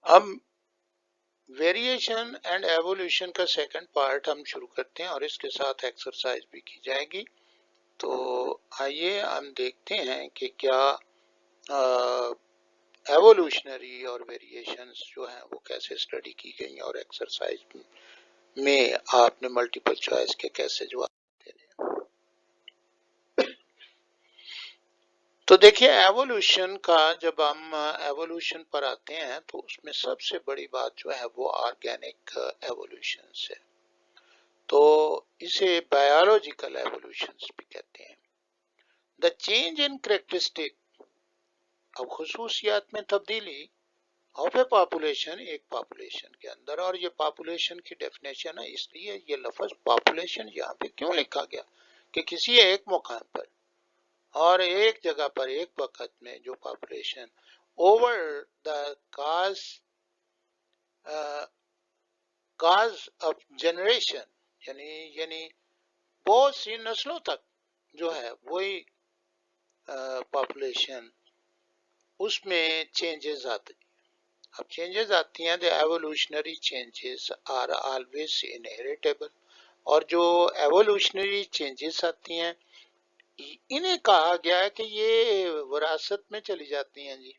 अब variation and evolution का second part हम शुरू करते हैं और इसके साथ एक्सरसाइज भी की जाएगी। तो आइए हम देखते हैं कि क्या एवोल्यूशनरी और वेरिएशंस जो हैं वो कैसे स्टडी की गई और एक्सरसाइज में आपने मल्टीपल चॉइस के कैसे जवाब देने। तो देखिए एवोल्यूशन का जब हम एवोल्यूशन पर आते हैं तो उसमें सबसे बड़ी बात जो है वो ऑर्गेनिक एवोल्यूशन है। तो इसे बायोलॉजिकल एवोल्यूशन भी कहते हैं। द चेंज इन कैरेक्टरिस्टिक, अब खुसूसियात में तब्दीली ऑफ ए पॉपुलेशन, एक पॉपुलेशन के अंदर। और ये पॉपुलेशन की डेफिनेशन है, इसलिए ये लफ्ज पॉपुलेशन यहाँ पे क्यों लिखा गया कि किसी एक मुकाम पर और एक जगह पर एक वक्त में जो population over the cause of generation, यानी बहुत सी नस्लों तक जो है वही पॉपुलेशन उसमें चेंजेस आते। अब चेंजेस आती हैं, the evolutionary changes are always inheritable. और जो एवोल्यूशनरी चेंजेस आती हैं इन्हें कहा गया है कि ये विरासत में चली जाती हैं जी,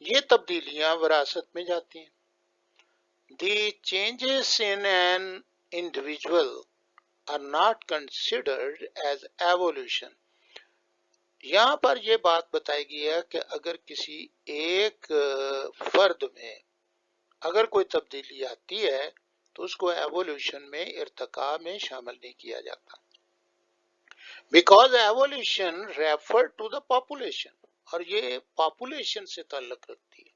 ये तब्दीलियां विरासत में जाती हैं। The changes in an individual are not considered as evolution. यहाँ पर यह बात बताई गई है कि अगर किसी एक फर्द में अगर कोई तब्दीली आती है तो उसको एवोल्यूशन में इर्तिका में शामिल नहीं किया जाता, because evolution refer to the population, और ये पॉपुलेशन से ताल्लुक रखती है।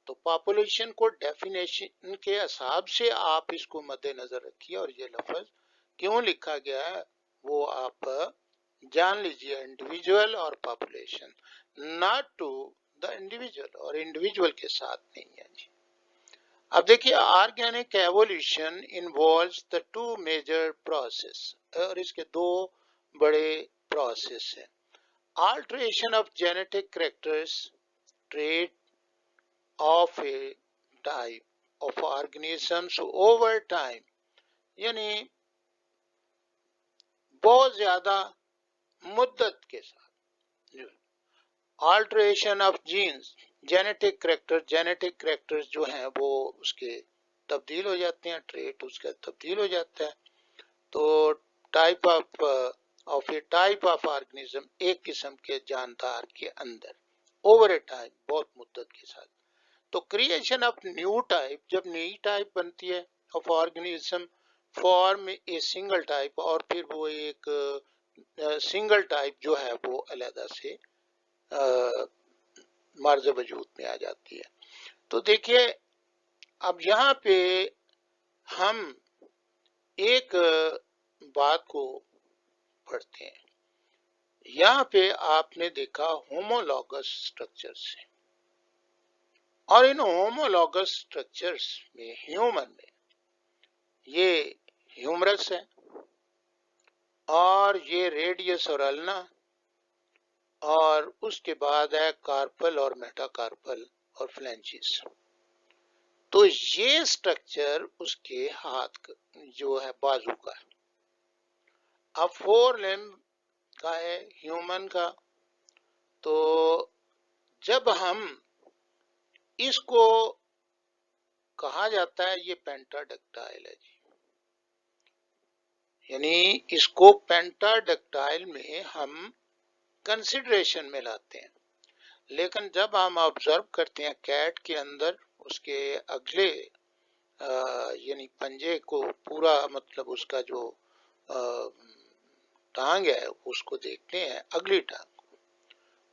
तो पॉपुलेशन को डेफिनेशन के हिसाब से आप इसको मद्देनजर रखिए और ये लफ्ज क्यों लिखा गया है वो आप जान लीजिए। इंडिविजुअल और population, not to the individual, और इंडिविजुअल के साथ नहीं है जी। अब देखिए organic evolution involves the two major process, और इसके दो बड़े प्रोसेस हैं। Alteration of genetic characters, trait of a type of organisms over time, यानी बहुत ज्यादा मुद्दत के साथ। Alteration of genes, genetic characters जो हैं वो उसके तब्दील हो जाते हैं, ट्रेट उसका तब्दील हो जाता है। तो type of a type of organism, एक किस्म के जानदार के अंदर ओवर ए टाइम, बहुत मुद्दत के साथ। तो क्रिएशन ऑफ न्यू टाइप, जब नई टाइप बनती है of organism form a single type, और फिर वो एक सिंगल टाइप जो है वो अलहदा से मर्ज वजूद में आ जाती है। तो देखिए अब यहाँ पे हम एक बात को पढ़ते हैं। यहाँ पे आपने देखा होमोलॉगस स्ट्रक्चर्स है, और इन होमोलॉगस स्ट्रक्चर्स में ह्यूमन में ये ह्यूमरस है और ये रेडियस और अल्ना, और उसके बाद है कार्पल और मेटाकार्पल और फ्लैंजिस। तो ये स्ट्रक्चर उसके हाथ जो है बाजू का है। अब फोर लिम्ब का है ह्यूमन का। तो जब हम इसको कहा जाता है ये पेंटाडक्टाइल है जी, यानी इसको पेंटाडक्टाइल में हम कंसिडरेशन में लाते हैं। लेकिन जब हम ऑब्जर्व करते हैं कैट के अंदर उसके अगले यानी पंजे को पूरा, मतलब उसका जो टांग है उसको देखते हैं, अगली टांग को,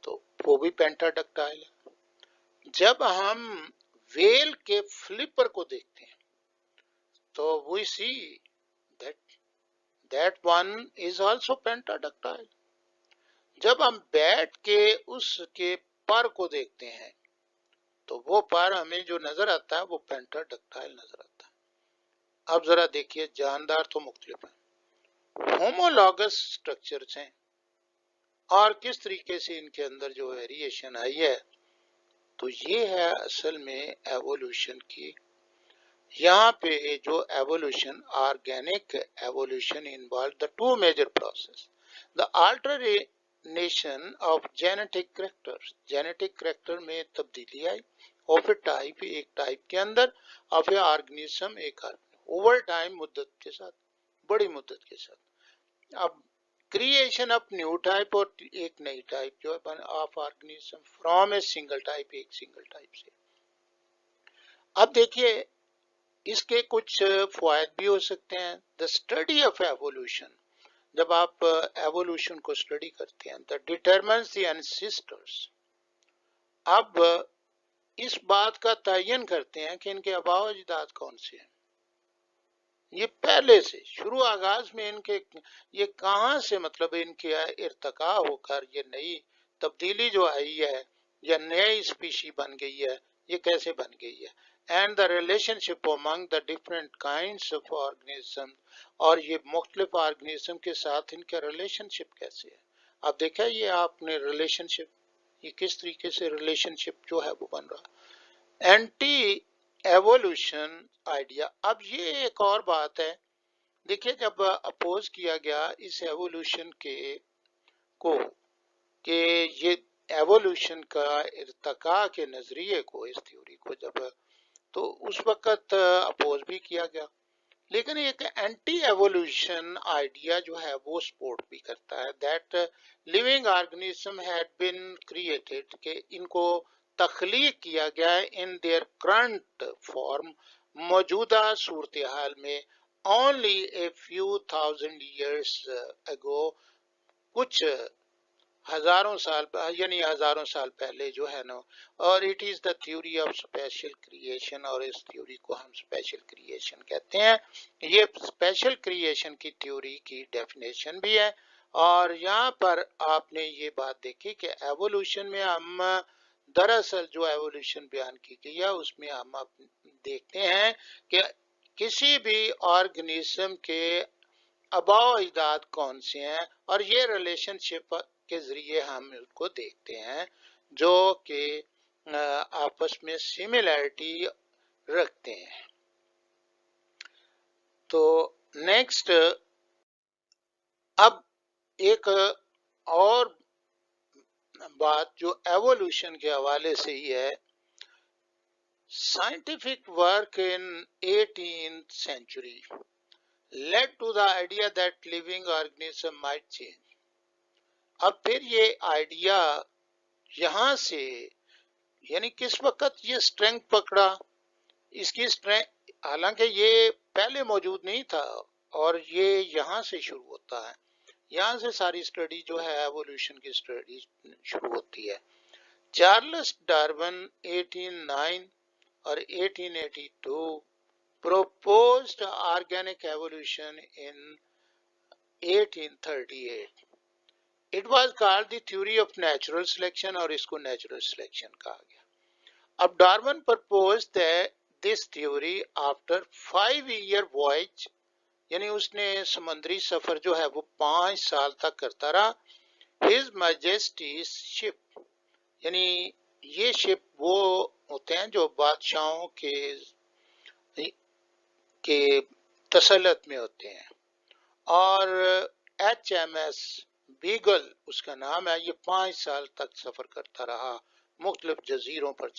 तो वो भी पेंटाडक्टाइल है। जब हम वेल के फ्लिपर को देखते हैं तो we see that one is also pentadactyl. जब हम बैट के उसके पर को देखते हैं तो वो पर हमें जो नजर आता है वो पेंटाडक्टाइल नजर आता है। अब जरा देखिए जानदार तो मुख्तलिफ है, होमोलॉगस स्ट्रक्चर्स हैं और किस तरीके से इनके अंदर जो वेरिएशन आई है तो ये है असल में एवोल्यूशन की। यहाँ पे जो evolution, organic evolution involve the two major process, the alternation of genetic characters, genetic character में तब्दीली आई ऑफ ए टाइप, एक टाइप के अंदर, ऑफ ए ऑर्गेनिज्म, एक ओवर टाइम, मुद्दत के साथ, बड़ी मुद्दत के साथ। अब क्रिएशन ऑफ न्यू टाइप, और एक नई टाइप जो है of organism from a single type, एक सिंगल टाइप से। अब देखिए इसके कुछ फायदे भी हो सकते हैं। द स्टडी ऑफ एवोल्यूशन, जब आप एवोल्यूशन को स्टडी करते हैं, द डिटरमाइंस द एंसेस्टर्स, अब इस बात का तयन करते हैं कि इनके आबाओ अजदाद कौन से हैं। ये पहले से शुरू आगाज में इनके ये कहाँ से, मतलब इनके इर्तका होकर ये नई तब्दीली जो आई है या नई स्पीशी बन गई है, ये कैसे बन गई है, and the relationship among the different kinds of organism, और ये मुख्तलिफ ऑर्गेनिज्म के साथ इनका रिलेशनशिप कैसे है। अब देखा ये आपने रिलेशनशिप, ये किस तरीके से रिलेशनशिप जो है वो बन रहा। एंटी एवोल्यूशन आइडिया, अब ये एक और बात है, देखिए जब अपोज किया गया इस एवोल्यूशन के को, कि ये एवोल्यूशन का इर्तका के नजरिए को, इस थ्योरी को, जब तो उस वक्त अपोज भी किया गया, लेकिन एक एंटी एवोल्यूशन आइडिया जो है वो सपोर्ट भी करता है, that living organism had been created, कि इनको तख्लीक किया गया है इन देयर करंट फॉर्म, मौजूदा सूरत हाल में, only a few thousand years ago, कुछ हजारों साल, यानी हजारों साल पहले जो है ना। और it is the theory of special creation, और इस थ्योरी को हम स्पेशल क्रिएशन कहते हैं। ये स्पेशल क्रिएशन की थ्योरी की डेफिनेशन भी है। और यहाँ पर आपने ये बात देखी कि एवोल्यूशन में हम दरअसल जो एवोल्यूशन बयान की गई है उसमें हम देखते हैं कि किसी भी ऑर्गेनिज्म के अबाव अजदाद कौन से हैं, और ये रिलेशनशिप के जरिए हम उसको देखते हैं जो कि आपस में सिमिलैरिटी रखते हैं। तो नेक्स्ट, अब एक और बात जो एवोल्यूशन के हवाले से ही है, scientific work in 18th century led to the idea that living organism might change. अब फिर ये आइडिया यहाँ से, यानी किस वक्त ये स्ट्रेंथ पकड़ा, इसकी स्ट्रेंथ, हालांकि ये पहले मौजूद नहीं था, और ये यहाँ से शुरू होता है, यहाँ से सारी स्टडी जो है एवोल्यूशन की स्टडी शुरू होती है। चार्ल्स डार्विन 1809 और 1882 proposed organic evolution in 1838. It was called the theory of natural selection, और इसको natural selection कहा गया। अब Darwin proposed this theory after 5-year voyage, यानी उसने समुद्री सफर जो है वो 5 साल तक करता रहा। His Majesty's ship, यानी ये शिप वो होते हैं जो बादशाहों के तसल्लुत में होते हैं, और HMS बीगल उसका नाम है। ये 5 साल तक सफर करता रहा, मुख्तलिफ जजीरों पर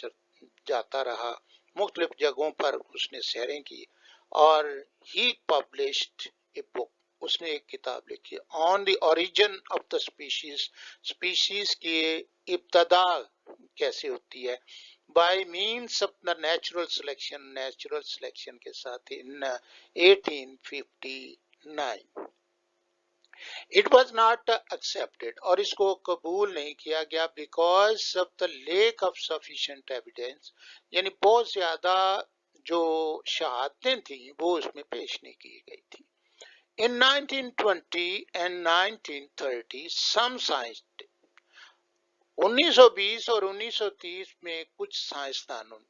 जाता रहा, मुख्तलिफ जगहों पर उसने सैरें की, और ही पब्लिश्ड ए बुक, उसने एक किताब लिखी on the origin of the species, species की इब्तदा कैसे होती है, bye means of the natural selection, natural selection के साथ, इन 1859। इट वॉज नॉट एक्सेप्टेड, और इसको कबूल नहीं किया गया, because of the lake of sufficient evidence, यानी बहुत ज्यादा जो शहादतें थी वो उसमें पेश नहीं की गई थी। In 1920 and 1930, some scientists, 1920 और 1930 में कुछ साइंसदानों ने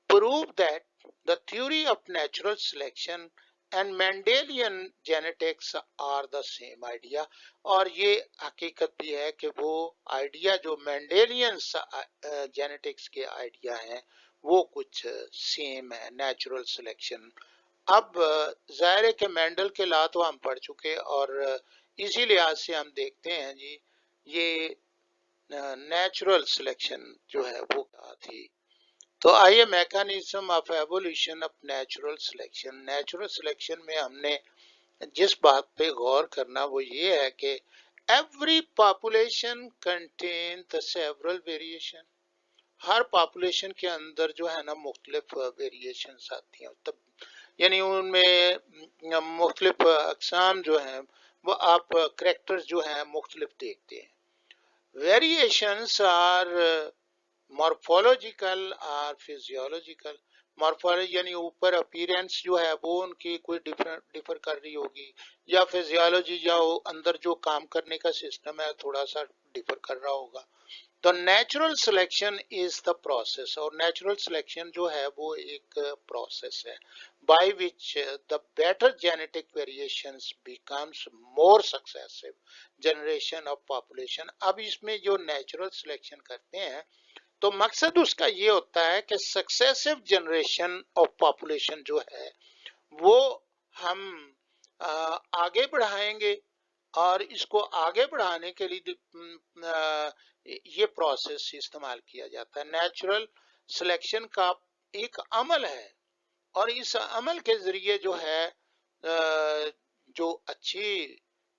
prove that the theory of natural selection and Mendelian genetics are the same idea. और ये हकीकत भी है कि वो आइडिया जो मेंडेलियन जेनेटिक्स के आइडिया हैं वो कुछ सेम है, नेचुरल सिलेक्शन। अब जाहिर है कि मेंडल के लॉ तो हम पढ़ चुके और इसी लिहाज से हम देखते हैं जी ये नेचुरल सिलेक्शन जो है वो क्या थी। तो आइए, mechanism of evolution of natural selection. Natural selection में हमने जिस बात पे गौर करना वो ये है कि every population contain the several variation. Her population के अंदर जो है ना मुख्तलिफ वेरिएशंस आती हैं, तब यानी उनमें मुख्तलिफ अक़साम जो हैं वो आप करैक्टर्स जो हैं मुख्तलिफ देखते हैं। वेरिएशंस आर मॉर्फोलॉजिकल और फिजियोलॉजिकल। मॉर्फोलॉजी यानी ऊपर अपीयरेंस जो है वो उनकी कोई डिफर कर रही होगी, या फिजियोलॉजी या अंदर जो काम करने का सिस्टम है थोड़ा सा डिफर कर रहा होगा। तो natural selection is the process, और नेचुरल सिलेक्शन जो है वो एक प्रोसेस है by which the better genetic variations becomes more successive generation of population. अब इसमें जो नेचुरल सिलेक्शन करते हैं तो मकसद उसका ये होता है कि सक्सेसिव जनरेशन ऑफ पॉपुलेशन जो है वो हम आगे बढ़ाएंगे, और इसको आगे बढ़ाने के लिए ये प्रोसेस इस्तेमाल किया जाता है। नेचुरल सिलेक्शन का एक अमल है, और इस अमल के जरिए जो है जो अच्छी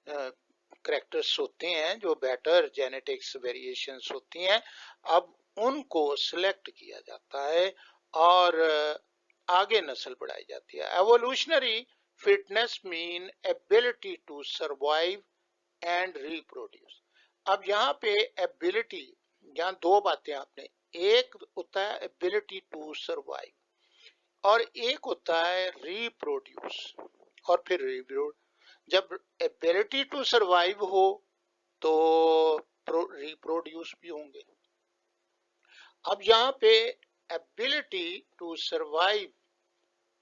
करैक्टर्स होते हैं, जो बेटर जेनेटिक्स वेरिएशंस होती हैं, अब उनको सिलेक्ट किया जाता है और आगे नस्ल बढ़ाई जाती है। Evolutionary fitness mean ability to survive and reproduce. अब यहाँ पे एबिलिटी, यहाँ दो बातें आपने, एक होता है एबिलिटी टू सर्वाइव और एक होता है रिप्रोड्यूस और फिर रिप्रोड्यूस। जब एबिलिटी टू सर्वाइव हो तो रिप्रोड्यूस भी होंगे। अब यहाँ पे एबिलिटी टू सर्वाइव,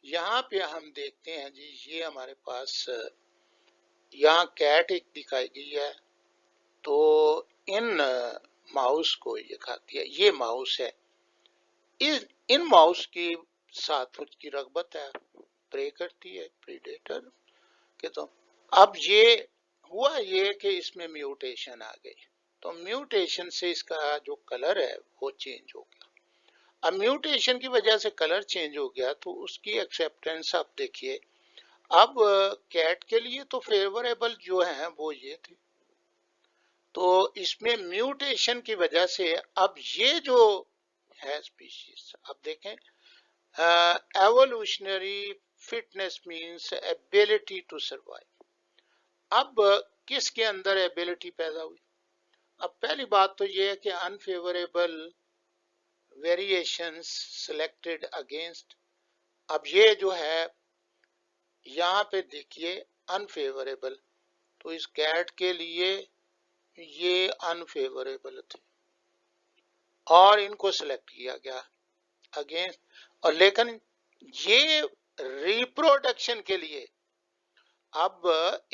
यहाँ पे हम देखते हैं जी ये हमारे पास यहाँ कैट एक दिखाई गई है, तो इन माउस को ये खाती है, ये माउस है। इन माउस के साथ उसकी रगबत है, प्रे करती है, प्रीडेटर के। तो अब ये हुआ ये कि इसमें म्यूटेशन आ गई, तो म्यूटेशन से इसका जो कलर है वो चेंज हो गया। अब म्यूटेशन की वजह से कलर चेंज हो गया तो उसकी एक्सेप्टेंस आप देखिए। अब कैट के लिए तो फेवरेबल जो है वो ये थे, तो इसमें म्यूटेशन की वजह से अब ये जो है स्पीशीज, अब देखें evolutionary fitness means ability to survive. अब किसके अंदर एबिलिटी पैदा हुई? अब पहली बात तो ये है कि अनफेवरेबल वेरिएशंस सिलेक्टेड अगेंस्ट। अब ये जो है यहाँ पे देखिए अनफेवरेबल, तो इस कैट के लिए ये अनफेवरेबल थे और इनको सिलेक्ट किया गया अगेंस्ट। और लेकिन ये रिप्रोडक्शन के लिए अब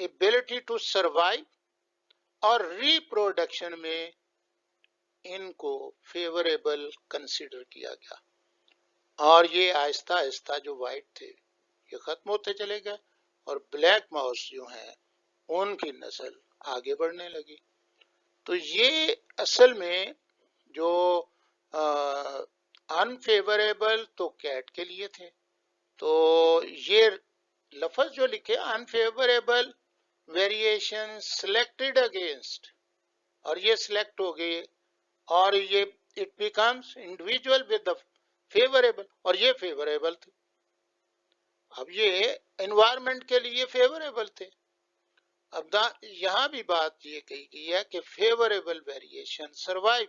एबिलिटी टू सर्वाइव और रिप्रोडक्शन में इनको फेवरेबल कंसीडर किया गया, और ये आहिस्ता आहिस्ता जो वाइट थे ये खत्म होते चले गए और ब्लैक माउस जो हैं उनकी नस्ल आगे बढ़ने लगी। तो ये असल में जो अनफेवरेबल तो कैट के लिए थे, तो ये लफ्ज जो लिखे अनफेवरेबल वेरिएशन सिलेक्टेड अगेंस्ट, और ये सिलेक्ट हो गए और ये it becomes individual with the favourable, और ये फेवरेबल थे। अब ये एनवायरनमेंट के लिए फेवरेबल थे। अब यहाँ भी बात ये कही गई है कि favourable variation survive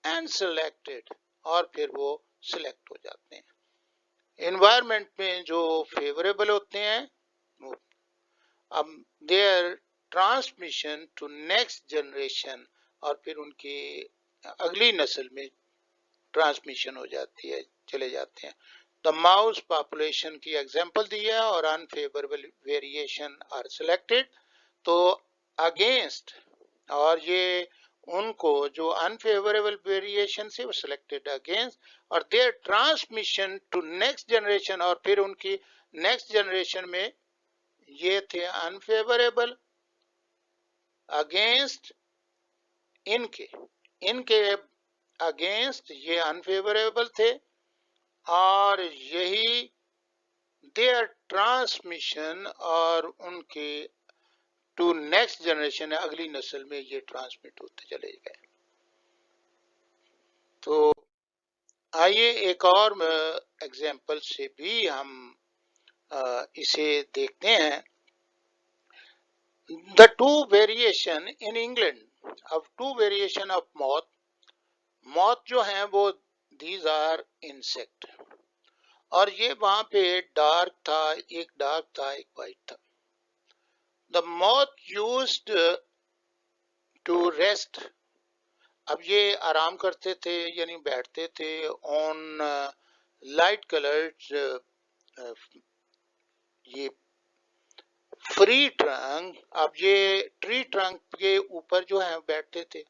and selected, और फिर वो सिलेक्ट हो जाते हैं। एनवायरनमेंट में जो फेवरेबल होते हैं वो अब their transmission to next generation, और फिर उनकी अगली नस्ल में ट्रांसमिशन हो जाती है, चले जाते हैं। द माउस पॉपुलेशन की एग्जांपल दी है और अनफेवरेबल वेरिएशन आर सिलेक्टेड, तो अगेंस्ट, और ये उनको जो अनफेवरेबल वेरिएशन से वो सिलेक्टेड अगेंस्ट, और their transmission to next generation, और फिर उनकी नेक्स्ट जनरेशन में ये थे अनफेवरेबल अगेंस्ट इनके इनके अगेंस्ट ये अनफेवरेबल थे, और यही देयर ट्रांसमिशन और उनके टू नेक्स्ट जनरेशन, अगली नस्ल में ये ट्रांसमिट होते चले गए। तो आइए एक और एग्जाम्पल से भी हम इसे देखते हैं। The two variation in England, अब two variation of moth, moth जो है वो दीज आर इंसेक्ट, और ये वहां पे डार्क था, एक डार्क था एक वाइट था। The moth used to rest, अब ये आराम करते थे यानी बैठते थे ऑन लाइट कलर्ड ये फ्री ट्रंक, अब ये ट्री ट्रंक के ऊपर जो है बैठते थे।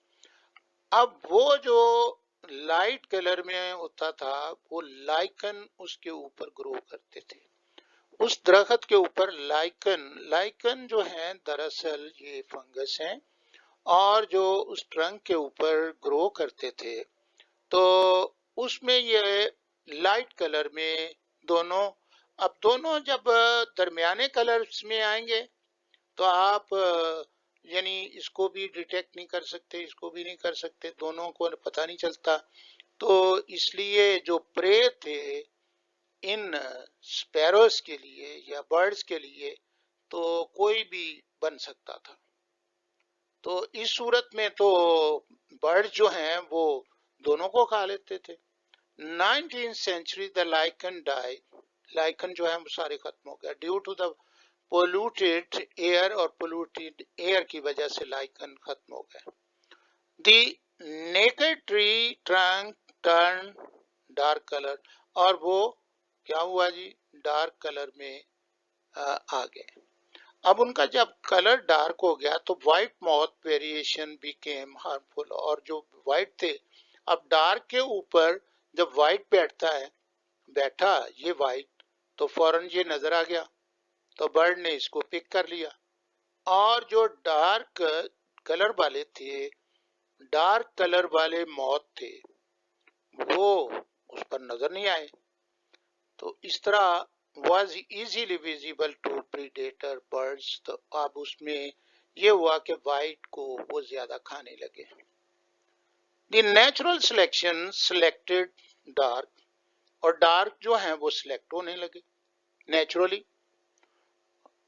अब वो जो लाइट कलर में होता था वो लाइकन उसके ऊपर ग्रो करते थे, उस दरख्त के ऊपर लाइकन, लाइकन जो है दरअसल ये फंगस है, और जो उस ट्रंक के ऊपर ग्रो करते थे, तो उसमें ये लाइट कलर में दोनों, अब दोनों जब दरमियाने कलर्स में आएंगे तो आप यानी इसको भी डिटेक्ट नहीं कर सकते, इसको भी नहीं कर सकते, दोनों को पता नहीं चलता। तो इसलिए जो प्रे थे इन स्पैरोस के लिए या बर्ड्स के लिए, तो कोई भी बन सकता था। तो इस सूरत में तो बर्ड जो हैं वो दोनों को खा लेते थे। 19th century the lichen die, lichen जो है वो सारे खत्म हो गया due to the polluted air, और पोल्यूटेड एयर की वजह से लाइकन खत्म हो गया। The naked tree trunk turn dark colour, और वो क्या हुआ जी, डार्क कलर में आ गए। अब उनका जब कलर डार्क हो गया तो white moth variation became harmful, और जो व्हाइट थे, अब डार्क के ऊपर जब व्हाइट बैठता है, बैठा ये व्हाइट, तो फौरन ये नजर आ गया, तो बर्ड ने इसको पिक कर लिया, और जो डार्क कलर वाले थे, डार्क कलर वाले मॉथ थे, वो उस पर नजर नहीं आए। तो इस तरह was easily visible to predator birds, तो अब उसमें ये हुआ कि वाइट को वो ज्यादा खाने लगे। The natural selection selected dark, और डार्क जो है वो सिलेक्ट होने लगे नेचुरली,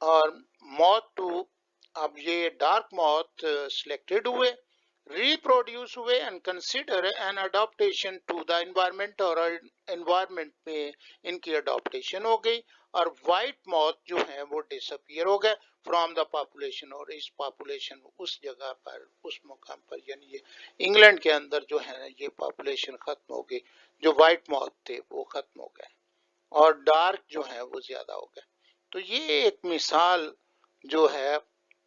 और मॉथ टू, अब ये डार्क मॉथ सिलेक्टेड हुए, रिप्रोड्यूस हुए, and consider an adaptation to the environment, और एनवायरमेंट में इनकी अडॉप्टेशन हो गई, और व्हाइट मॉथ जो है वो डिसअपियर हो गए फ्रॉम द पॉपुलेशन, और इस पॉपुलेशन उस जगह पर उस मुकाम पर यानी ये इंग्लैंड के अंदर जो है ये पॉपुलेशन खत्म हो गई, जो व्हाइट मॉथ थे वो खत्म हो गए और डार्क जो है वो ज्यादा हो गए। तो ये एक मिसाल जो है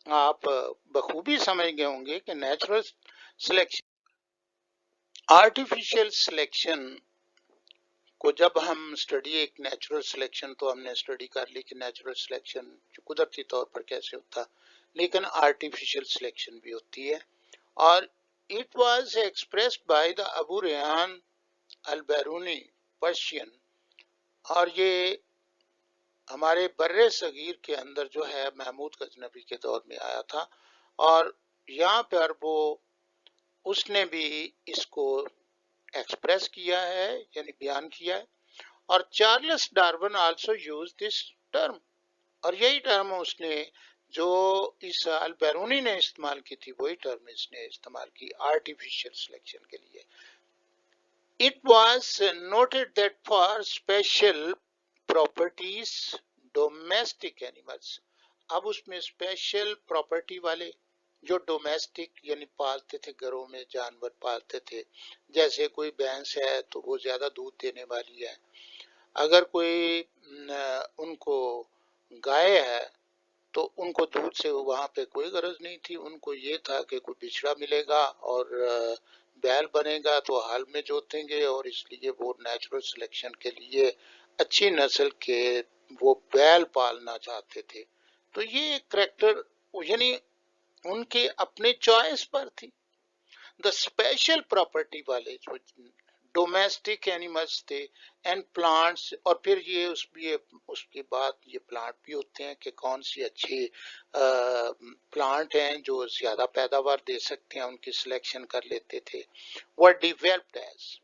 आप बखूबी समझ गए होंगे कि नेचुरल सिलेक्शन, आर्टिफिशियल सिलेक्शन को जब हम स्टडी, एक नेचुरल सिलेक्शन तो हमने स्टडी कर ली कि नेचुरल सिलेक्शन कुदरती तौर पर कैसे होता, लेकिन आर्टिफिशियल सिलेक्शन भी होती है, और it was expressed by the Abu Rehan al Biruni Persian, और ये हमारे बर्रे सगीर के अंदर जो है महमूद गजनबी के दौर में आया था, और यहाँ पर वो उसने भी इसको एक्सप्रेस किया है यानी बयान किया है, और Charles Darwin also use this term, और यही टर्म उसने जो इस अल बैरूनी ने इस्तेमाल की थी वही टर्म इसने इस्तेमाल की आर्टिफिशियल सिलेक्शन के लिए। It was noted that for special properties domestic animals, अब उसमें स्पेशल प्रॉपर्टी वाले जो डोमेस्टिक यानी पालते थे, घरों में जानवर पालते थे, जैसे कोई भैंस है तो वो ज्यादा दूध देने वाली है, अगर कोई उनको गाय है तो उनको दूध से वहां पे कोई गरज नहीं थी, उनको ये था कि कोई बिछड़ा मिलेगा और बैल बनेगा तो हाल में जोतेंगे, और इसलिए वो नेचुरल सिलेक्शन के लिए अच्छी नस्ल के वो बैल पालना चाहते थे। तो ये करैक्टर यानी उनके अपने चॉइस पर थी। द स्पेशल प्रॉपर्टी वाले जो डोमेस्टिक एनिमल्स थे एंड प्लांट्स, और फिर उसके बाद ये प्लांट भी होते हैं कि कौन सी अच्छी प्लांट हैं जो ज्यादा पैदावार दे सकते हैं, उनकी सिलेक्शन कर लेते थे। वो डिवेल्प्ड एज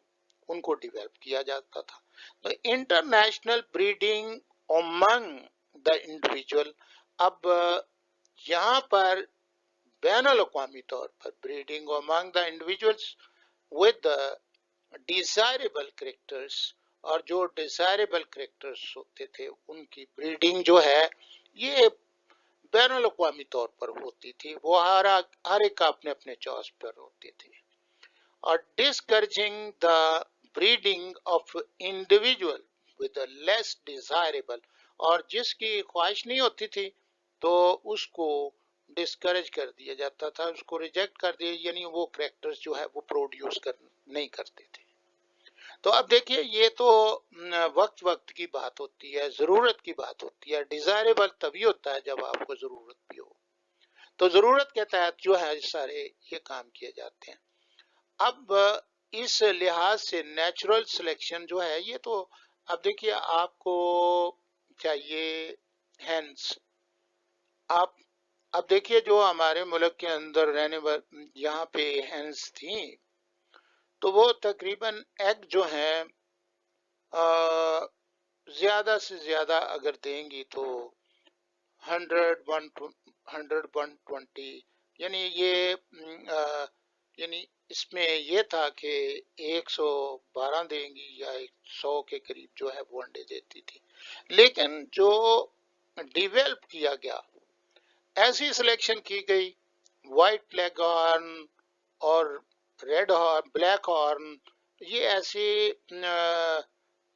उनको डेवलप किया जाता था। तो international breeding among the individual, अब यहाँ पर बैन अवी तौर पर breeding among the individuals with desirable characters, और जो डिजायरेबल करेक्टर्स होते थे उनकी ब्रीडिंग जो है ये बैन अवी तौर पर होती थी। वो हर एक का अपने अपने चॉइस पर होते थे। और discouraging the breeding of individual with less desirable, और जिसकी ख्वाहिश नहीं होती थी तो उसको डिस्करेज कर दिया जाता था, उसको रिजेक्ट कर दिया, यानी वो करेक्टर्स जो है वो प्रोड्यूस नहीं करते थे। तो अब देखिए ये तो वक्त वक्त की बात होती है, जरूरत की बात होती है। डिजायरेबल तभी होता है जब आपको जरूरत भी हो, तो जरूरत के तहत जो है सारे ये काम किए जाते हैं। अब इस लिहाज से नेचुरल सिलेक्शन जो है ये तो, अब देखिए आपको चाहिए हैंस, आप अब देखिए जो हमारे मुल्क के अंदर रहने वाले यहाँ पे हैंस थी, तो वो तकरीबन एग जो है ज्यादा से ज्यादा अगर देंगी तो 100 120, यानी यानी इसमें ये था कि 112 देंगी या 100 के करीब जो है वो अंडे देती थी। लेकिन जो डिवेल्प किया गया, ऐसी सिलेक्शन की गई, व्हाइट लेग हॉर्न और रेड हॉर्न, ब्लैक हॉर्न, ये ऐसे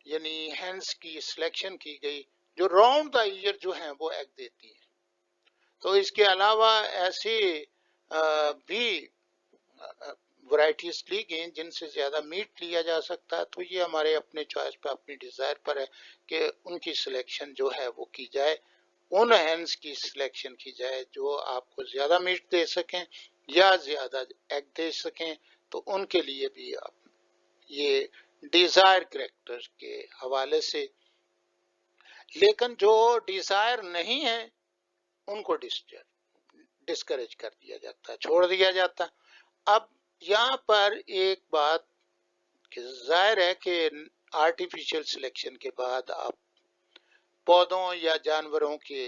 यानी हैंस की सिलेक्शन की गई जो राउंड द ईयर जो है वो एग देती है। तो इसके अलावा ऐसे भी वैरायटीज ली गई जिनसे ज्यादा मीट लिया जा सकता है। तो ये हमारे अपने चॉइस पर, अपनी डिजायर पर है कि उनकी सिलेक्शन जो है वो की जाए, उन हैंस की सिलेक्शन की जाए जो आपको ज्यादा मीट दे सकें या ज्यादा एग दे सकें। तो उनके लिए भी आप ये डिजायर करेक्टर के हवाले से, लेकिन जो डिजायर नहीं है उनको डिस्करेज कर दिया जाता है, छोड़ दिया जाता है। अब यहाँ पर एक बात जाहिर है कि आर्टिफिशियल सिलेक्शन के बाद आप पौधों या जानवरों के,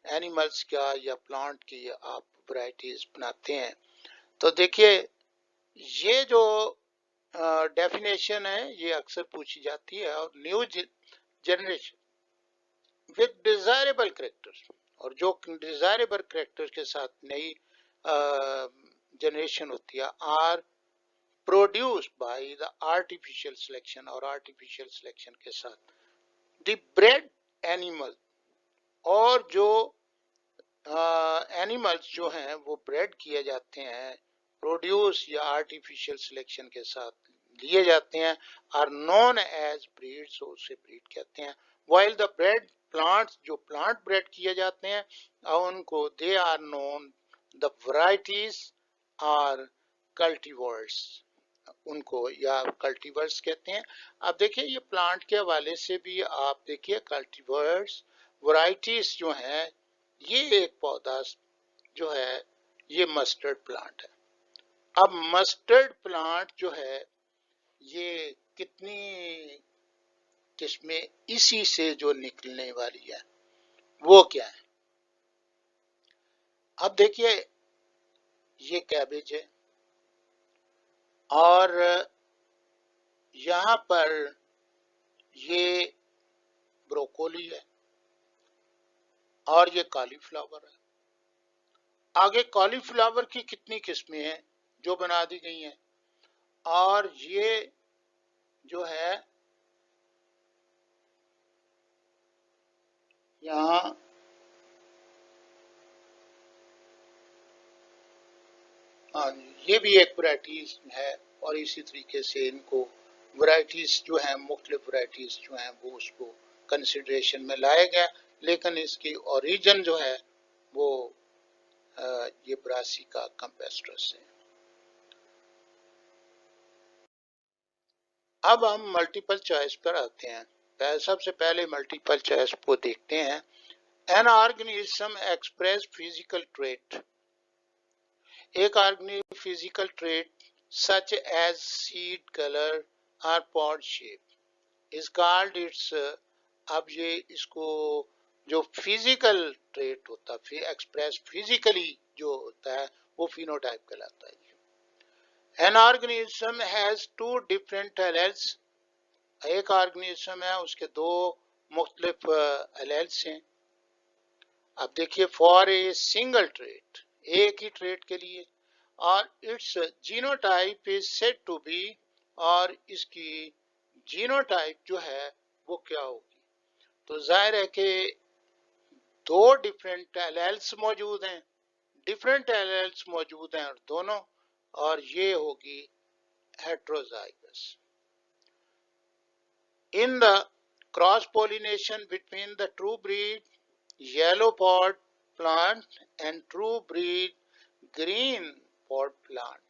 एनिमल्स का या प्लांट की आप वैरायटीज बनाते हैं। तो देखिए ये जो डेफिनेशन है ये अक्सर पूछी जाती है, और new generation with desirable characters, और जो डिजायरेबल करेक्टर्स के साथ नई जनरेशन होती है are produced by the artificial selection, और आर्टिफिशियल सिलेक्शन के साथ द ब्रेड एनिमल, और जो एनिमल्स जो हैं वो ब्रेड किए जाते हैं, प्रोड्यूस या आर्टिफिशियल सिलेक्शन के साथ लिए जाते हैं, आर नोन एज ब्रीड्स, उसे ब्रीड कहते हैं। वाइल द ब्रेड प्लांट्स, जो प्लांट ब्रेड किए जाते हैं उनको they are known, the varieties are cultivars, उनको या कल्टीवर्स कहते हैं। अब देखिए ये प्लांट के हवाले से भी आप देखिए कल्टीवर्स वैरायटीज जो हैं, ये एक पौधा जो है ये मस्टर्ड प्लांट है। अब मस्टर्ड प्लांट जो है ये कितनी किस्में इसी से जो निकलने वाली है वो क्या है। अब देखिए ये कैबेज है, और यहाँ पर ये ब्रोकोली है, और ये कॉलीफ्लावर है। आगे कॉलीफ्लावर की कितनी किस्में हैं जो बना दी गई हैं, और ये जो है यहाँ हाँ, ये भी एक वैरायटीज है और इसी तरीके से इनको वैरायटीज जो हैं, मुख्तलिफ वैरायटीज जो हैं वो उसको कंसिडरेशन में लाया गया, लेकिन इसकी ओरिजिन जो है वो ये ब्रासिका कैम्पेस्ट्रस है। अब हम मल्टीपल चॉइस पर आते हैं। सबसे पहले मल्टीपल चॉइस को देखते हैं। An organism express physical trait, एक organism physical trait such as seed colour और pod shape is called its, अब ये इसको जो फिजिकल ट्रेट होता है, एक्सप्रेस फिजिकली जो होता है वो फिनोटाइप कहलाता है। An organism has two different alleles, एक ऑर्गेनिज्म है उसके दो मुख्तलिफ एलेल्स हैं। अब देखिए, फॉर ए सिंगल ट्रेट, एक ही ट्रेट के लिए, और its genotype is said to be, और इसकी जीनोटाइप जो है वो क्या होगी। तो जाहिर है कि दो डिफरेंट एलेल्स मौजूद हैं, डिफरेंट एलेल्स मौजूद हैं और दोनों, और ये होगी heterozygous. In the cross-pollination between the true breed yellow pod plant and true breed green pod plant,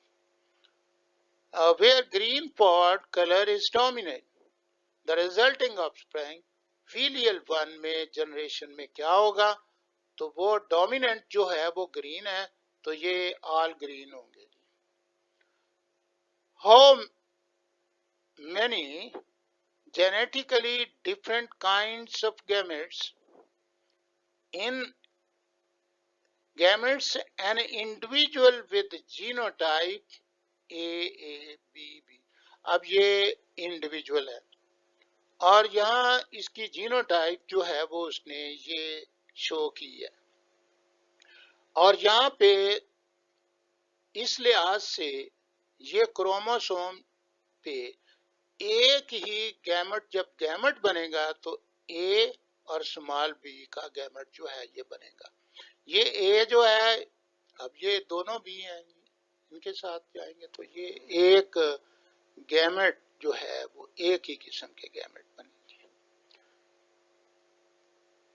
where green pod color is dominant, the resulting offspring filial one में जनरेशन में क्या होगा, तो वो डोमिनेंट जो है वो ग्रीन है, तो ये ऑल ग्रीन होंगे। How many genetically different kinds of gametes in gametes an individual with genotype AABB, अब ये इंडिविजुअल है और यहाँ इसकी जीनोटाइप जो है वो उसने ये शो की है, और यहाँ पे इस लिहाज से ये क्रोमोसोम पे एक ही गैमेट, जब गैमेट बनेगा तो ए और स्मॉल बी का गैमेट जो है ये बनेगा। ये ए जो है, अब ये दोनों बी हैं, इनके साथ जाएंगे तो ये एक गैमेट जो है वो एक ही किस्म के गैमेट बनेंगे।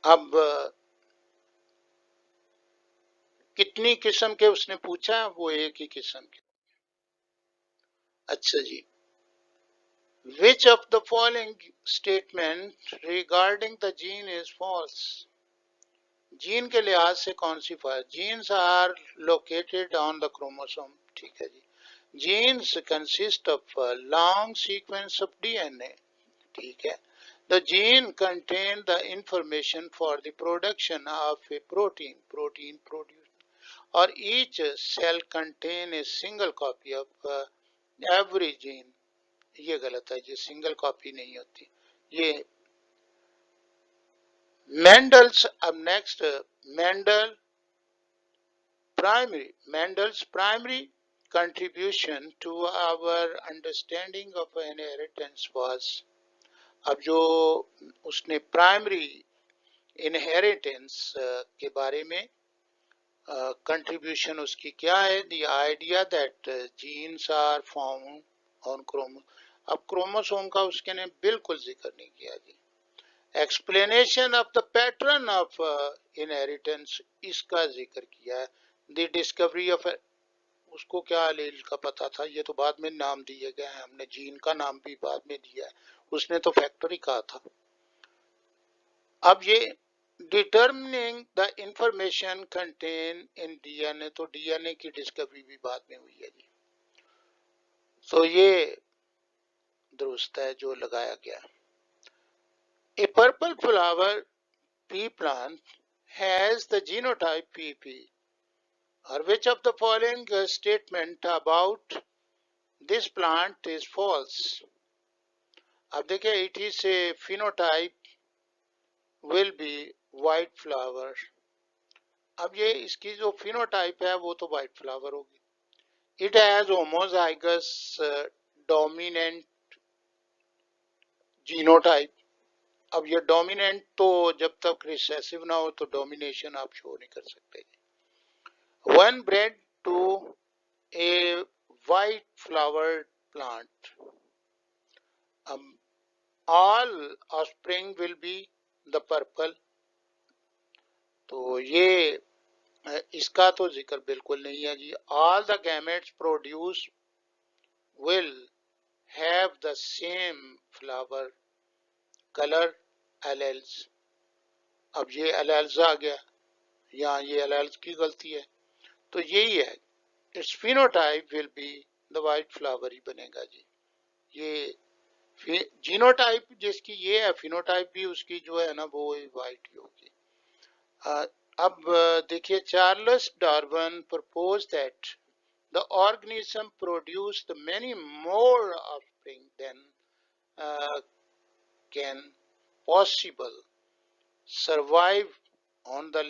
अब कितनी किस्म के उसने पूछा, वो एक ही किस्म के। अच्छा जी, which of the following statement regarding the gene is false, gene के लिहाज से कौन सी फर्क, genes are located on the chromosome, ठीक है जी, genes consist of long sequence of DNA, ठीक है, the gene contain the information for the production of a protein, protein produce, और each cell contain a single copy of every gene, ये गलत है, ये सिंगल कॉपी नहीं होती ये। Mendel's, अब next, Mendel's primary contribution to our understanding of inheritance was, अब जो उसने प्राइमरी इनहेरिटेंस के बारे में कंट्रीब्यूशन उसकी क्या है, the idea that genes are found on chromosome, अब क्रोमोसोम का उसके ने बिल्कुल जिक्र नहीं किया जी। Explanation of the pattern of inheritance, इसका जिक्र किया है। द डिस्कवरी ऑफ, उसको क्या एलील का पता था, ये तो बाद में नाम दिए गए हैं, हमने जीन का नाम भी बाद में दिया है, उसने तो फैक्टरी कहा था। अब ये determining the information contain in DNA, तो डीएनए की डिस्कवरी भी बाद में हुई है जी, तो ये दुरुस्त है जो लगाया गया। ए purple flower pea plant has the genotype PP, or which of the following statement about this plant is false, अब देखिए, it is a phenotype will be white flower, अब ये इसकी जो phenotype है वो तो white flower होगी। It has homozygous dominant genotype, अब ये डोमिनेंट तो जब तक रिसेसिव ना हो तो डोमिनेशन आप शो नहीं कर सकते। One bred to a white flowered plant, all offspring will be the purple। तो ये इसका तो जिक्र बिल्कुल नहीं है जी। all the gametes produced will have the same flower color alleles। अब ये alleles आ गया, यहाँ ये alleles की गलती है, तो यही है, its phenotype will be the white flower ही बनेगा जी। ये जीनोटाइप जिसकी ये है, फिनोटाइप भी उसकी जो है ना वो वाइट ही होगी। अब देखिए, Charles Darwin propose that the organism produce the many more offspring than can possible survive on the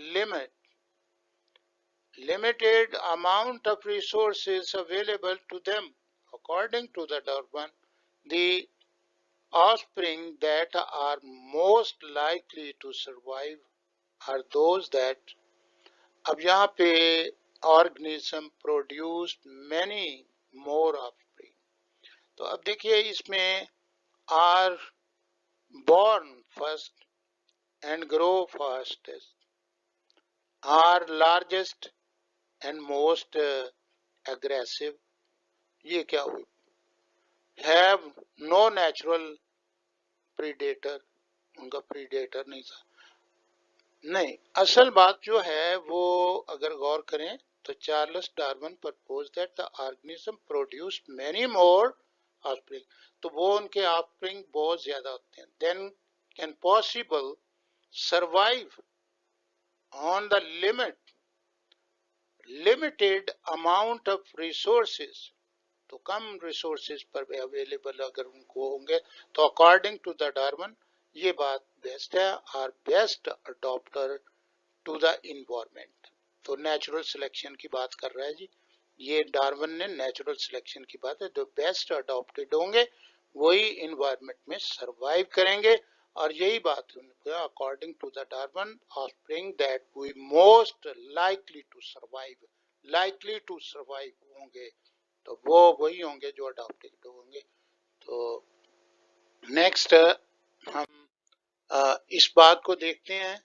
limited amount of resources available to them। According to the Darwin, the offspring that are most likely to survive are those that, अब यहाँ पे organism produced many more offspring, तो अब देखिए इसमें are born first and grow fastest, are largest and most aggressive, ये क्या हुई, have no natural predator, उनका predator नहीं था। नहीं, असल बात जो है वो अगर गौर करें तो Charles Darwin propose that the organism produce many more offspring, तो वो उनके ऑफस्प्रिंग बहुत ज्यादा होते हैं, than can possible survive on the limited amount of resources, तो कम रिसोर्सेज पर अवेलेबल अगर उनको होंगे, तो अकॉर्डिंग टू द डार्विन ये बात बेस्ट है, और best adaptor to the environment. तो नेचुरल सिलेक्शन की बात कर रहा है जी, ये डार्विन ने नेचुरल सिलेक्शन की बात है, जो बेस्ट अडॉप्टेड होंगे वही इन्वायरमेंट में सरवाइव करेंगे, और यही बात according to the Darwin offspring that we most likely to survive होंगे, तो वो वही होंगे जो अडॉप्टेड होंगे। तो नेक्स्ट हम इस बात को देखते हैं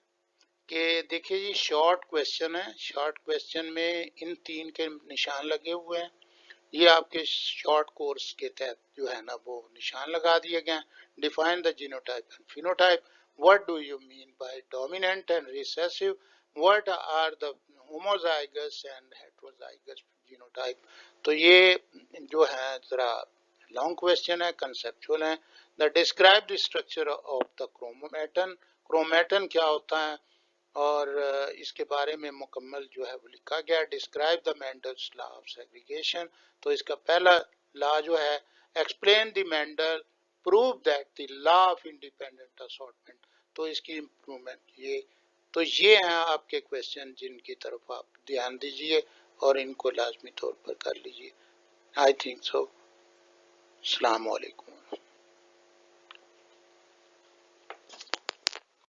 कि देखिए जी, शॉर्ट क्वेश्चन है, शॉर्ट क्वेश्चन में इन तीन के निशान लगे हुए हैं, ये आपके शॉर्ट कोर्स के तहत जो है ना वो निशान लगा दिए गए हैं। Define the genotype and phenotype, what do you mean by dominant and recessive, what are the homozygous and heterozygous genotype. तो ये जो है जरा लॉन्ग क्वेश्चन है, कंसेप्चुअल है। The describe the structure of the chromatin, chromatin क्या होता है और इसके बारे में मुकम्मल जो है वो लिखा गया। Describe the Mendel's law of segregation, तो इसका पहला लॉ जो है, explain the Mendel prove that the law of independent assortment, तो इसकी इम्प्रूवमेंट ये हैं आपके क्वेश्चन जिनकी तरफ आप ध्यान दीजिए और इनको लाजमी तौर पर कर लीजिए। I think so. अस्सलाम वालेकुम।